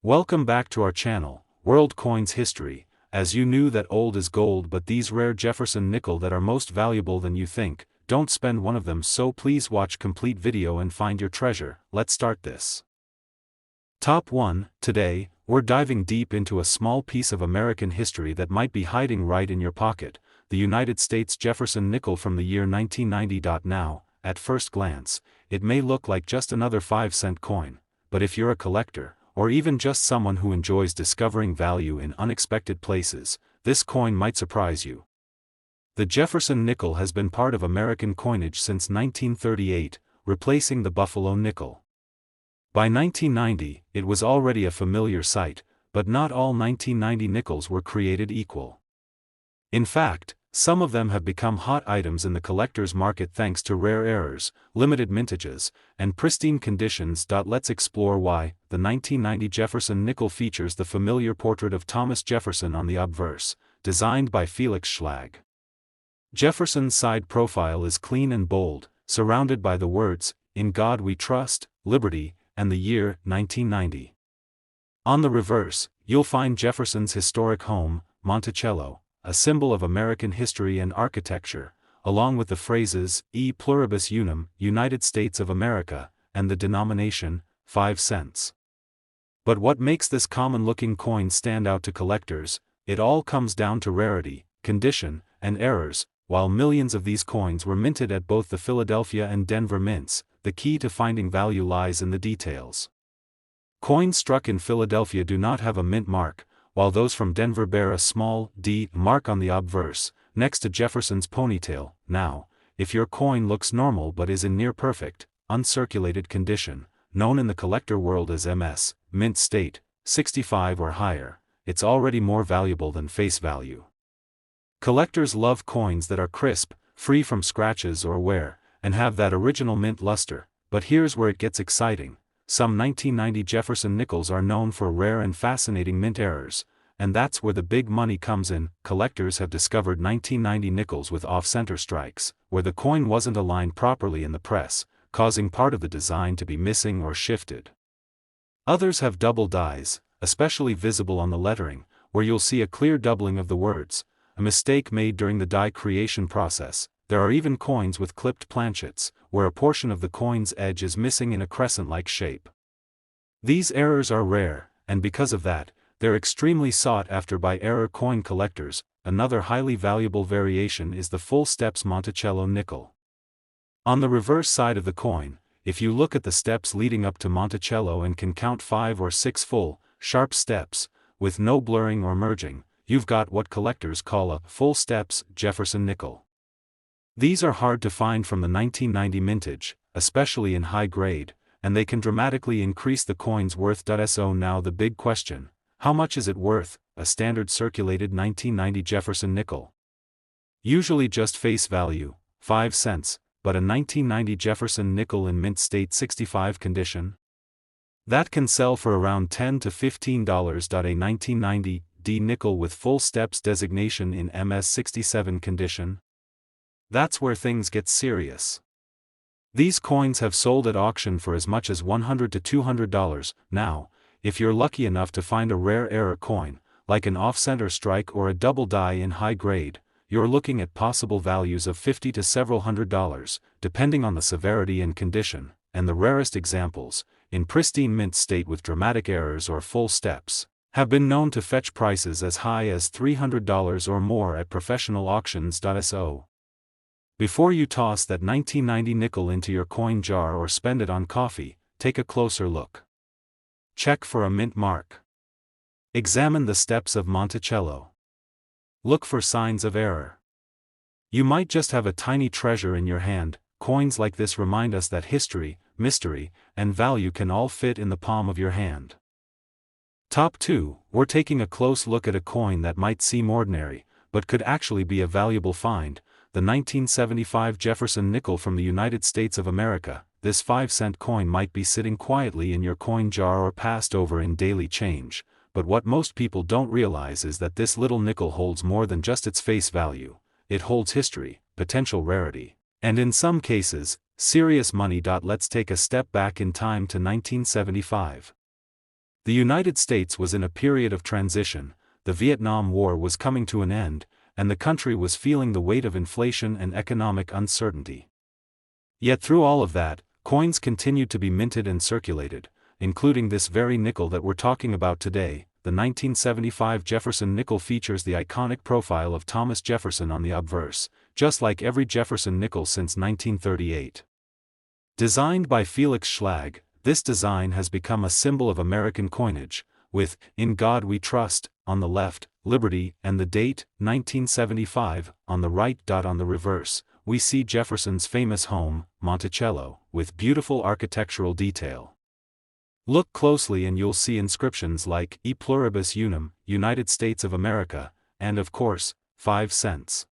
Welcome back to our channel, World Coins History. As you knew that old is gold, but these rare Jefferson nickel that are most valuable than you think, don't spend one of them, so please watch complete video and find your treasure. Let's start this. Top 1. Today, we're diving deep into a small piece of American history that might be hiding right in your pocket, the United States Jefferson nickel from the year 1990. Now, at first glance, it may look like just another 5-cent coin, but if you're a collector, or even just someone who enjoys discovering value in unexpected places, this coin might surprise you. The Jefferson nickel has been part of American coinage since 1938, replacing the Buffalo nickel. By 1990, it was already a familiar sight, but not all 1990 nickels were created equal. In fact, some of them have become hot items in the collector's market thanks to rare errors, limited mintages, and pristine conditions. Let's explore why. The 1990 Jefferson nickel features the familiar portrait of Thomas Jefferson on the obverse, designed by Felix Schlag. Jefferson's side profile is clean and bold, surrounded by the words, "In God We Trust, Liberty," and the year, 1990. On the reverse, you'll find Jefferson's historic home, Monticello, a symbol of American history and architecture, along with the phrases, E pluribus unum, United States of America, and the denomination, 5 cents. But what makes this common-looking coin stand out to collectors? It all comes down to rarity, condition, and errors. While millions of these coins were minted at both the Philadelphia and Denver mints, the key to finding value lies in the details. Coins struck in Philadelphia do not have a mint mark, while those from Denver bear a small D mark on the obverse, next to Jefferson's ponytail. Now, if your coin looks normal but is in near-perfect, uncirculated condition, known in the collector world as MS, mint state, 65 or higher, it's already more valuable than face value. Collectors love coins that are crisp, free from scratches or wear, and have that original mint luster, but here's where it gets exciting. Some 1990 Jefferson nickels are known for rare and fascinating mint errors, and that's where the big money comes in. Collectors have discovered 1990 nickels with off-center strikes, where the coin wasn't aligned properly in the press, causing part of the design to be missing or shifted. Others have double dies, especially visible on the lettering, where you'll see a clear doubling of the words, a mistake made during the die creation process. There are even coins with clipped planchets, where a portion of the coin's edge is missing in a crescent-like shape. These errors are rare, and because of that, they're extremely sought after by error coin collectors. Another highly valuable variation is the full steps Monticello nickel. On the reverse side of the coin, if you look at the steps leading up to Monticello and can count 5 or 6 full, sharp steps, with no blurring or merging, you've got what collectors call a full steps Jefferson nickel. These are hard to find from the 1990 mintage, especially in high grade, and they can dramatically increase the coin's worth. So now the big question, how much is it worth, a standard circulated 1990 Jefferson nickel? Usually just face value, 5 cents, but a 1990 Jefferson nickel in mint state 65 condition? That can sell for around $10 to $15. A 1990 D nickel with full steps designation in MS 67 condition? That's where things get serious. These coins have sold at auction for as much as $100 to $200. Now, if you're lucky enough to find a rare error coin, like an off-center strike or a double die in high grade, you're looking at possible values of $50 to several $100, depending on the severity and condition, and the rarest examples, in pristine mint state with dramatic errors or full steps, have been known to fetch prices as high as $300 or more at professional auctions. So, before you toss that 1990 nickel into your coin jar or spend it on coffee, take a closer look. Check for a mint mark. Examine the steps of Monticello. Look for signs of error. You might just have a tiny treasure in your hand. Coins like this remind us that history, mystery, and value can all fit in the palm of your hand. Top 2, we're taking a close look at a coin that might seem ordinary, but could actually be a valuable find. The 1975 Jefferson nickel from the United States of America. This 5-cent coin might be sitting quietly in your coin jar or passed over in daily change, but what most people don't realize is that this little nickel holds more than just its face value. It holds history, potential rarity, and in some cases, serious money. Let's take a step back in time to 1975. The United States was in a period of transition, the Vietnam War was coming to an end, and the country was feeling the weight of inflation and economic uncertainty. Yet through all of that, coins continued to be minted and circulated, including this very nickel that we're talking about today. The 1975 Jefferson nickel features the iconic profile of Thomas Jefferson on the obverse, just like every Jefferson nickel since 1938. Designed by Felix Schlag, this design has become a symbol of American coinage, with "In God We Trust" on the left, liberty, and the date, 1975, on the right. On the reverse, we see Jefferson's famous home, Monticello, with beautiful architectural detail. Look closely and you'll see inscriptions like "E Pluribus Unum, United States of America," and of course, 5 cents.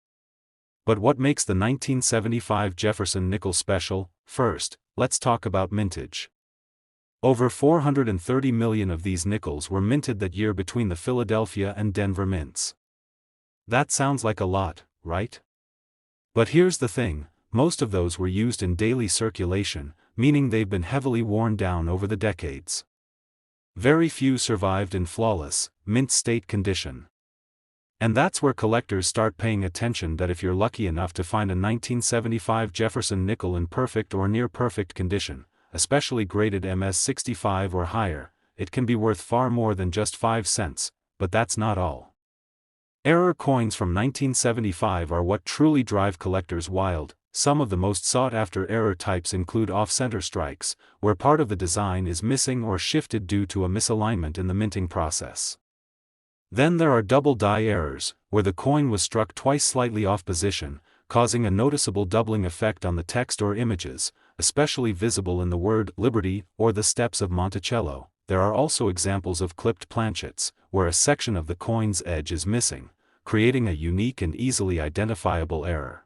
But what makes the 1975 Jefferson nickel special? First, let's talk about mintage. Over 430 million of these nickels were minted that year between the Philadelphia and Denver mints. That sounds like a lot, right? But here's the thing, most of those were used in daily circulation, meaning they've been heavily worn down over the decades. Very few survived in flawless, mint state condition. And that's where collectors start paying attention, that if you're lucky enough to find a 1975 Jefferson nickel in perfect or near perfect condition, especially graded MS65 or higher, it can be worth far more than just 5 cents, but that's not all. Error coins from 1975 are what truly drive collectors wild. Some of the most sought-after error types include off-center strikes, where part of the design is missing or shifted due to a misalignment in the minting process. Then there are double die errors, where the coin was struck twice slightly off position, causing a noticeable doubling effect on the text or images, especially visible in the word "Liberty" or the steps of Monticello. There are also examples of clipped planchets, where a section of the coin's edge is missing, creating a unique and easily identifiable error.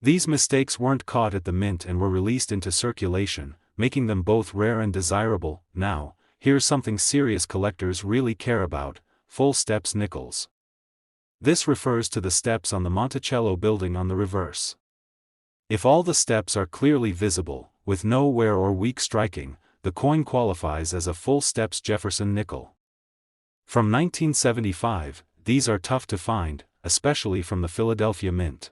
These mistakes weren't caught at the mint and were released into circulation, making them both rare and desirable. Now, here's something serious collectors really care about: full steps nickels. This refers to the steps on the Monticello building on the reverse. If all the steps are clearly visible, with no wear or weak striking, the coin qualifies as a full steps Jefferson nickel. From 1975, these are tough to find, especially from the Philadelphia Mint.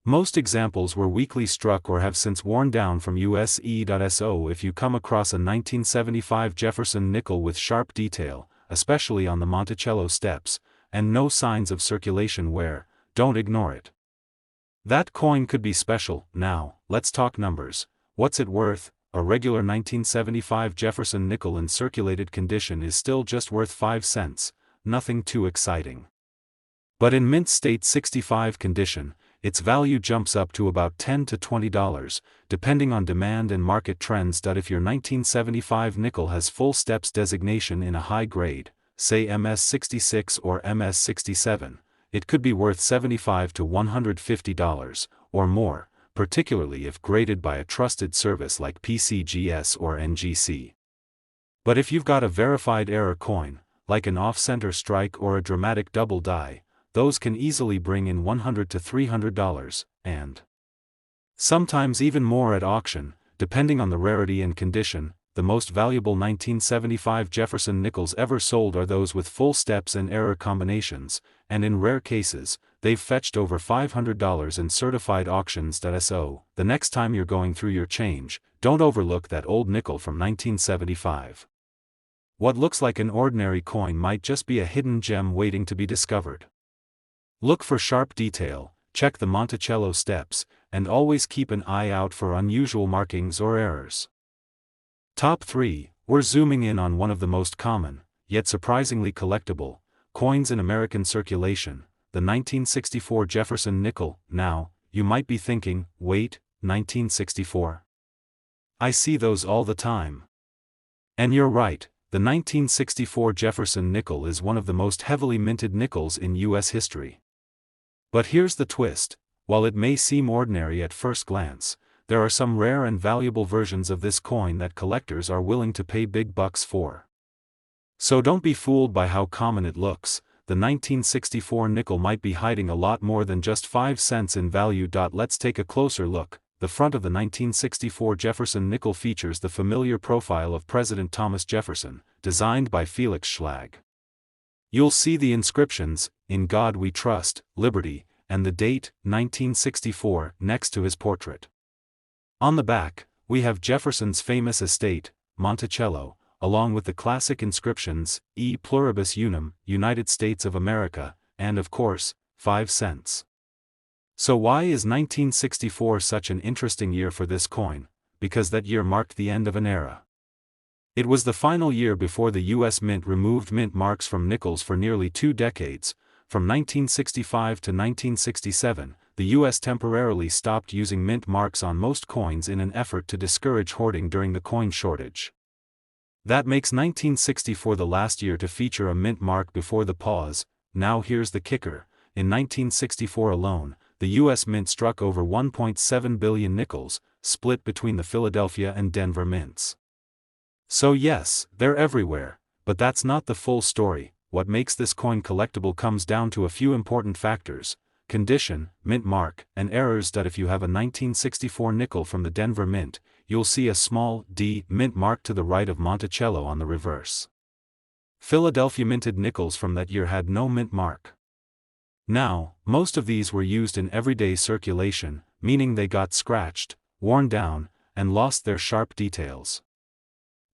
Most examples were weakly struck or have since worn down from USE.SO. If you come across a 1975 Jefferson nickel with sharp detail, especially on the Monticello steps, and no signs of circulation wear, don't ignore it. That coin could be special. Now, let's talk numbers. What's it worth? A regular 1975 Jefferson nickel in circulated condition is still just worth 5 cents, nothing too exciting. But in mint state 65 condition, its value jumps up to about $10 to $20, depending on demand and market trends. If your 1975 nickel has full steps designation in a high grade, say MS66 or MS67, it could be worth $75 to $150, or more, particularly if graded by a trusted service like PCGS or NGC. But if you've got a verified error coin, like an off-center strike or a dramatic double die, those can easily bring in $100 to $300, and sometimes even more at auction, depending on the rarity and condition. The most valuable 1975 Jefferson nickels ever sold are those with full steps and error combinations, and in rare cases, they've fetched over $500 in certified auctions.so. The next time you're going through your change, don't overlook that old nickel from 1975. What looks like an ordinary coin might just be a hidden gem waiting to be discovered. Look for sharp detail, check the Monticello steps, and always keep an eye out for unusual markings or errors. Top 3, we're zooming in on one of the most common, yet surprisingly collectible, coins in American circulation, the 1964 Jefferson nickel. Now, you might be thinking, wait, 1964? I see those all the time. And you're right, the 1964 Jefferson nickel is one of the most heavily minted nickels in U.S. history. But here's the twist: while it may seem ordinary at first glance, there are some rare and valuable versions of this coin that collectors are willing to pay big bucks for. So don't be fooled by how common it looks. The 1964 nickel might be hiding a lot more than just 5 cents in value. Let's take a closer look. the front of the 1964 Jefferson nickel features the familiar profile of President Thomas Jefferson, designed by Felix Schlag. You'll see the inscriptions, "In God We Trust, Liberty," and the date, 1964, next to his portrait. On the back, we have Jefferson's famous estate, Monticello, along with the classic inscriptions, E Pluribus Unum, United States of America, and of course, 5 cents. So why is 1964 such an interesting year for this coin? Because that year marked the end of an era. It was the final year before the U.S. Mint removed mint marks from nickels for nearly 2 decades. From 1965 to 1967, the U.S. temporarily stopped using mint marks on most coins in an effort to discourage hoarding during the coin shortage. That makes 1964 the last year to feature a mint mark before the pause. Now here's the kicker: in 1964 alone, the U.S. Mint struck over 1.7 billion nickels, split between the Philadelphia and Denver mints. So yes, they're everywhere, but that's not the full story. What makes this coin collectible comes down to a few important factors: condition, mint mark, and errors. That if you have a 1964 nickel from the Denver Mint, you'll see a small D mint mark to the right of Monticello on the reverse. Philadelphia minted nickels from that year had no mint mark. Now, most of these were used in everyday circulation, meaning they got scratched, worn down, and lost their sharp details.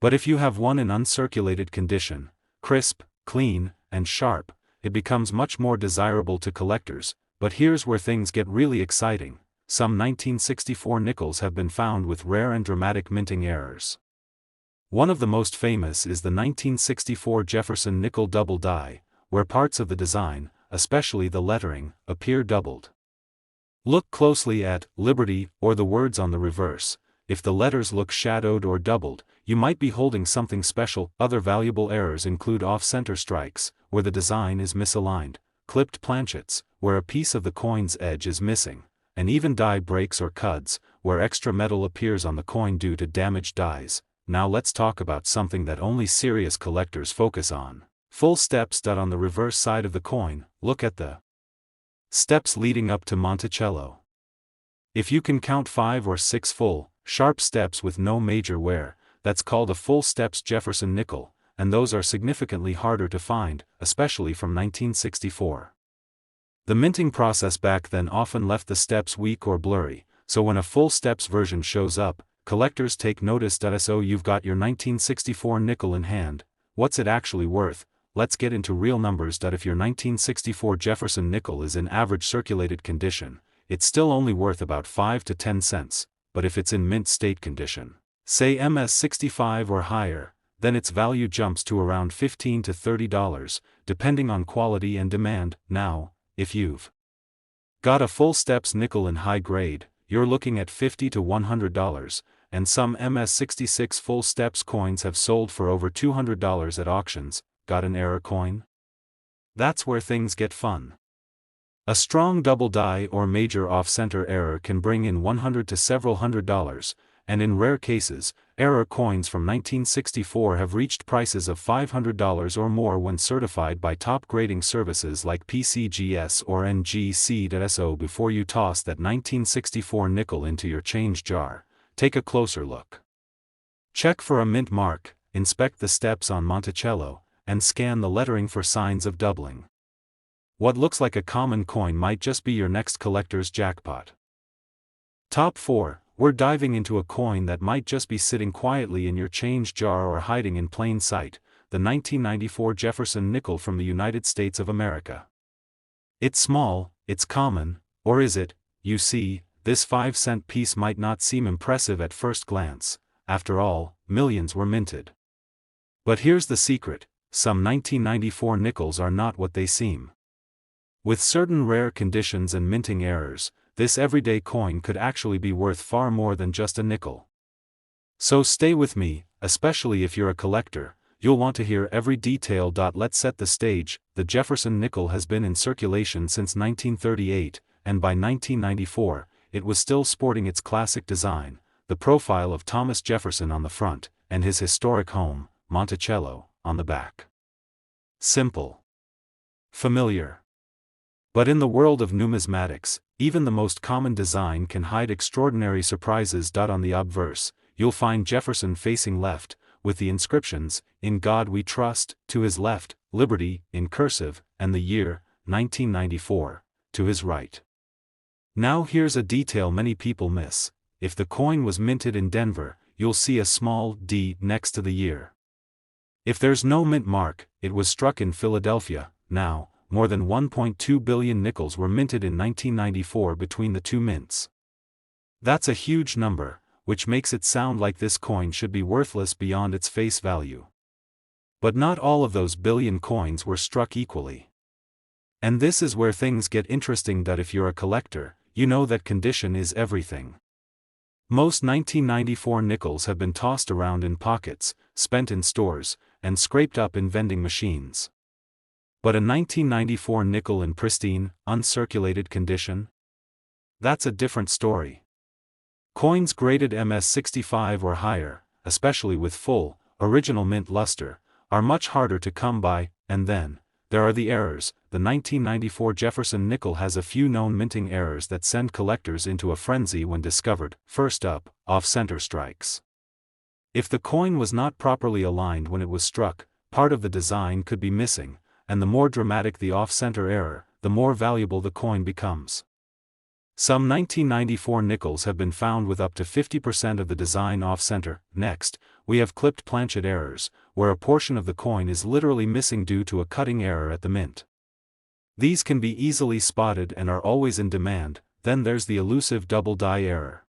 But if you have one in uncirculated condition, crisp, clean, and sharp, it becomes much more desirable to collectors. But here's where things get really exciting: some 1964 nickels have been found with rare and dramatic minting errors. One of the most famous is the 1964 Jefferson nickel double die, where parts of the design, especially the lettering, appear doubled. Look closely at Liberty or the words on the reverse. If the letters look shadowed or doubled, you might be holding something special. Other valuable errors include off-center strikes, where the design is misaligned, clipped planchets, where a piece of the coin's edge is missing, and even die breaks or cuds, where extra metal appears on the coin due to damaged dies. Now let's talk about something that only serious collectors focus on: full steps. On the reverse side of the coin, look at the steps leading up to Monticello. If you can count 5 or 6 full, sharp steps with no major wear, that's called a full steps Jefferson nickel, and those are significantly harder to find, especially from 1964. The minting process back then often left the steps weak or blurry, so when a full steps version shows up, collectors take notice. So you've got your 1964 nickel in hand. What's it actually worth? Let's get into real numbers. If your 1964 Jefferson nickel is in average circulated condition, it's still only worth about 5 to 10 cents, but if it's in mint state condition, say MS65 or higher, then its value jumps to around $15 to $30, depending on quality and demand. Now, if you've got a full steps nickel in high grade, you're looking at $50 to $100, and some MS66 full steps coins have sold for over $200 at auctions. Got an error coin? That's where things get fun. A strong double die or major off-center error can bring in $100 to several $100, and in rare cases, error coins from 1964 have reached prices of $500 or more when certified by top grading services like PCGS or NGC. So before you toss that 1964 nickel into your change jar, take a closer look. Check for a mint mark, inspect the steps on Monticello, and scan the lettering for signs of doubling. What looks like a common coin might just be your next collector's jackpot. Top 4, we're diving into a coin that might just be sitting quietly in your change jar or hiding in plain sight: the 1994 Jefferson nickel from the United States of America. It's small, it's common, or is it? You see, this 5-cent piece might not seem impressive at first glance. After all, millions were minted. But here's the secret: some 1994 nickels are not what they seem. With certain rare conditions and minting errors, this everyday coin could actually be worth far more than just a nickel. So stay with me, especially if you're a collector. You'll want to hear every detail. Let's set the stage. The Jefferson nickel has been in circulation since 1938, and by 1994, it was still sporting its classic design, the profile of Thomas Jefferson on the front, and his historic home, Monticello, on the back. Simple. Familiar. But in the world of numismatics, even the most common design can hide extraordinary surprises. On the obverse, you'll find Jefferson facing left, with the inscriptions, "In God We Trust," to his left, "Liberty," in cursive, and the year, 1994, to his right. Now here's a detail many people miss. If the coin was minted in Denver, you'll see a small D next to the year. If there's no mint mark, it was struck in Philadelphia. Now, more than 1.2 billion nickels were minted in 1994 between the two mints. That's a huge number, which makes it sound like this coin should be worthless beyond its face value. But not all of those billion coins were struck equally. And this is where things get interesting. If you're a collector, you know that condition is everything. Most 1994 nickels have been tossed around in pockets, spent in stores, and scraped up in vending machines. But a 1994 nickel in pristine, uncirculated condition? That's a different story. Coins graded MS65 or higher, especially with full, original mint luster, are much harder to come by. And then, there are the errors. The 1994 Jefferson nickel has a few known minting errors that send collectors into a frenzy when discovered. First up, off-center strikes. If the coin was not properly aligned when it was struck, part of the design could be missing, and the more dramatic the off-center error, the more valuable the coin becomes. Some 1994 nickels have been found with up to 50% of the design off-center. Next, we have clipped planchet errors, where a portion of the coin is literally missing due to a cutting error at the mint. These can be easily spotted and are always in demand. Then there's the elusive double die error.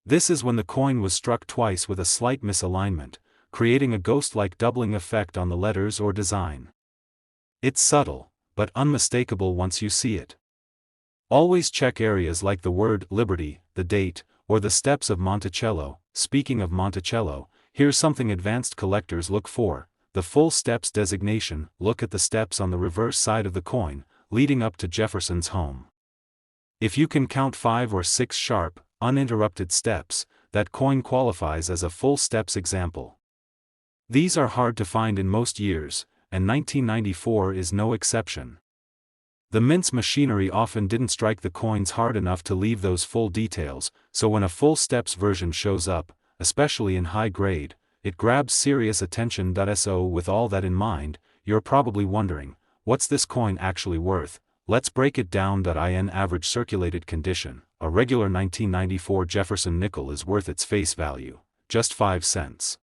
This is when the coin was struck twice with a slight misalignment, creating a ghost-like doubling effect on the letters or design. It's subtle, but unmistakable once you see it. Always check areas like the word Liberty, the date, or the steps of Monticello. Speaking of Monticello, here's something advanced collectors look for: the full steps designation. Look at the steps on the reverse side of the coin, leading up to Jefferson's home. If you can count 5 or 6 sharp, uninterrupted steps, that coin qualifies as a full steps example. These are hard to find in most years, and 1994 is no exception. The mint's machinery often didn't strike the coins hard enough to leave those full details, so when a full steps version shows up, especially in high grade, it grabs serious attention. So with all that in mind, you're probably wondering, what's this coin actually worth? Let's break it down. In average circulated condition, a regular 1994 Jefferson nickel is worth its face value, just 5 cents.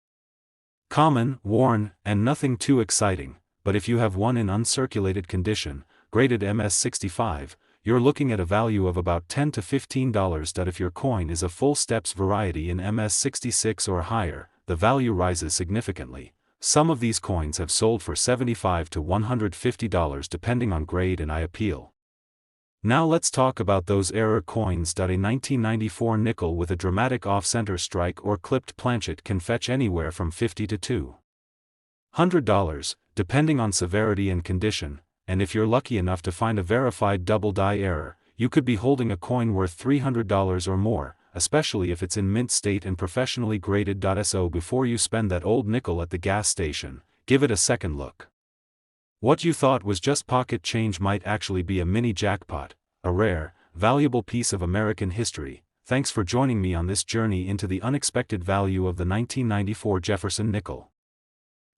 Common, worn, and nothing too exciting, but if you have one in uncirculated condition, graded MS65, you're looking at a value of about $10 to $15. If your coin is a full steps variety in MS66 or higher, the value rises significantly. Some of these coins have sold for $75 to $150 depending on grade and appeal. Now let's talk about those error coins. A 1994 nickel with a dramatic off-center strike or clipped planchet can fetch anywhere from $50 to $200, depending on severity and condition. And if you're lucky enough to find a verified double die error, you could be holding a coin worth $300 or more, especially if it's in mint state and professionally graded. So before you spend that old nickel at the gas station, give it a second look. What you thought was just pocket change might actually be a mini jackpot, a rare, valuable piece of American history. Thanks for joining me on this journey into the unexpected value of the 1994 Jefferson nickel.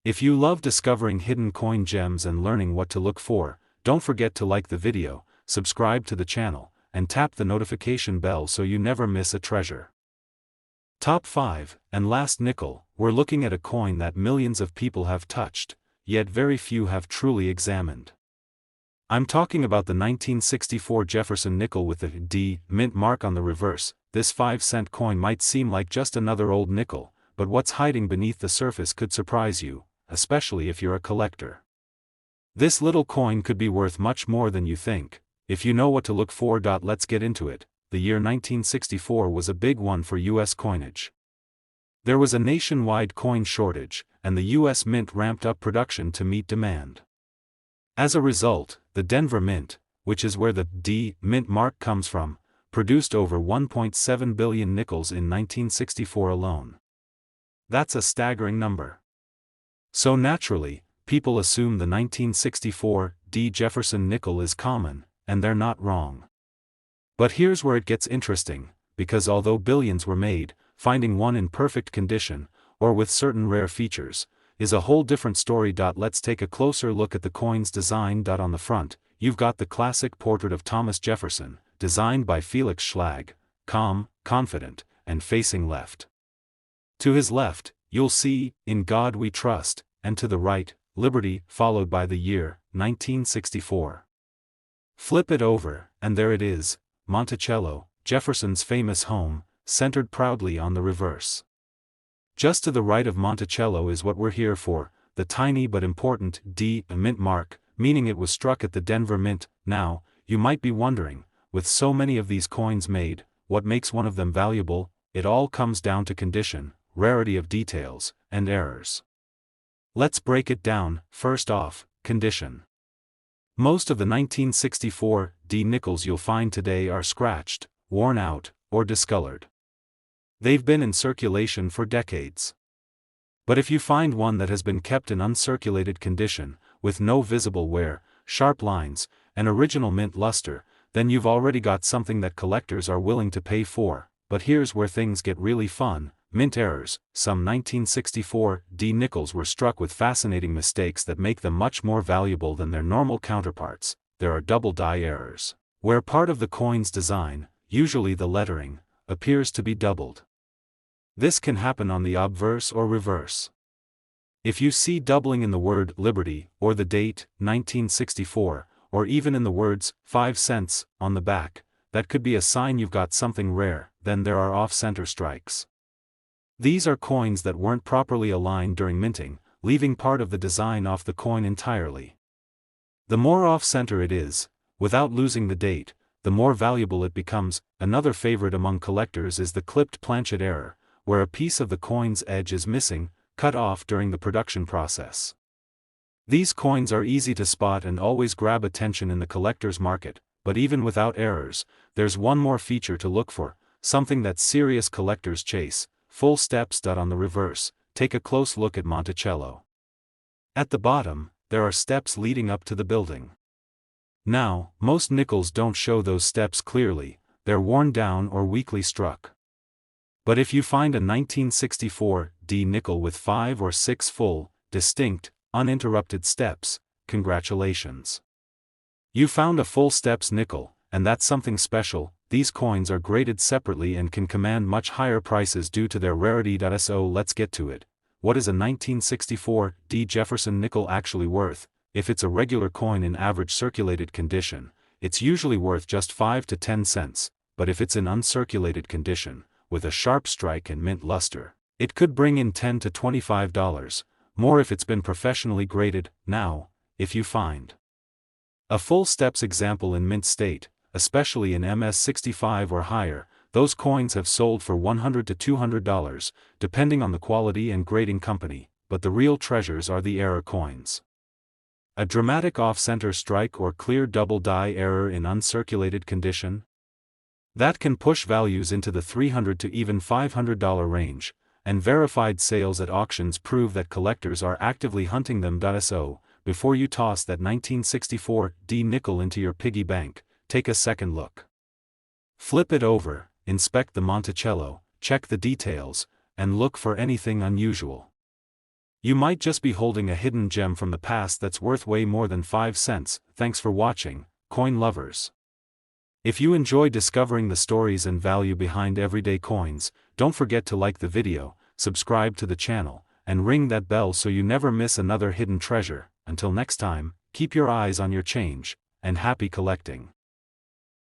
If you love discovering hidden coin gems and learning what to look for, don't forget to like the video, subscribe to the channel, and tap the notification bell so you never miss a treasure. Top 5, and last nickel, we're looking at a coin that millions of people have touched, yet very few have truly examined. I'm talking about the 1964 Jefferson nickel with the D mint mark on the reverse. This 5-cent coin might seem like just another old nickel, but what's hiding beneath the surface could surprise you, especially if you're a collector. This little coin could be worth much more than you think, if you know what to look for. Let's get into it. The year 1964 was a big one for U.S. coinage. There was a nationwide coin shortage, and the U.S. Mint ramped up production to meet demand. As a result, the Denver Mint, which is where the D mint mark comes from, produced over 1.7 billion nickels in 1964 alone. That's a staggering number. So naturally, people assume the 1964 D Jefferson nickel is common, and they're not wrong. But here's where it gets interesting, because although billions were made, finding one in perfect condition, or with certain rare features, is a whole different story. Let's take a closer look at the coin's design. On the front, you've got the classic portrait of Thomas Jefferson, designed by Felix Schlag, calm, confident, and facing left. To his left, you'll see, "In God We Trust," and to the right, "Liberty," followed by the year, 1964. Flip it over, and there it is, Monticello, Jefferson's famous home, centered proudly on the reverse. Just to the right of Monticello is what we're here for, the tiny but important D, a mint mark, meaning it was struck at the Denver Mint. Now, you might be wondering, with so many of these coins made, what makes one of them valuable? It all comes down to condition, rarity of details, and errors. Let's break it down. First off, condition. Most of the 1964 D nickels you'll find today are scratched, worn out, or discolored. They've been in circulation for decades. But if you find one that has been kept in uncirculated condition, with no visible wear, sharp lines, and original mint luster, then you've already got something that collectors are willing to pay for. But here's where things get really fun: mint errors. Some 1964 D nickels were struck with fascinating mistakes that make them much more valuable than their normal counterparts. There are double die errors, where part of the coin's design, usually the lettering, appears to be doubled. This can happen on the obverse or reverse. If you see doubling in the word "Liberty," or the date, 1964, or even in the words, 5 cents, on the back, that could be a sign you've got something rare. Then there are off-center strikes. These are coins that weren't properly aligned during minting, leaving part of the design off the coin entirely. The more off-center it is, without losing the date, the more valuable it becomes. Another favorite among collectors is the clipped planchet error, where a piece of the coin's edge is missing, cut off during the production process. These coins are easy to spot and always grab attention in the collector's market, but even without errors, there's one more feature to look for, something that serious collectors chase: full steps. On the reverse, take a close look at Monticello. At the bottom, there are steps leading up to the building. Now, most nickels don't show those steps clearly, they're worn down or weakly struck. But if you find a 1964 D nickel with 5 or 6 full, distinct, uninterrupted steps, congratulations. You found a full steps nickel, and that's something special. These coins are graded separately and can command much higher prices due to their rarity. So let's get to it. What is a 1964 D Jefferson nickel actually worth? If it's a regular coin in average circulated condition, it's usually worth just 5 to 10 cents, but if it's in uncirculated condition, with a sharp strike and mint luster, it could bring in $10 to $25, more if it's been professionally graded. Now, if you find a full steps example in mint state, especially in MS65 or higher, those coins have sold for $100 to $200, depending on the quality and grading company, but the real treasures are the error coins. A dramatic off-center strike or clear double die error in uncirculated condition? That can push values into the $300 to even $500 range, and verified sales at auctions prove that collectors are actively hunting them. So, before you toss that 1964 D nickel into your piggy bank, take a second look. Flip it over, inspect the Monticello, check the details, and look for anything unusual. You might just be holding a hidden gem from the past that's worth way more than 5 cents. Thanks for watching, coin lovers. If you enjoy discovering the stories and value behind everyday coins, don't forget to like the video, subscribe to the channel, and ring that bell so you never miss another hidden treasure. Until next time, keep your eyes on your change, and happy collecting.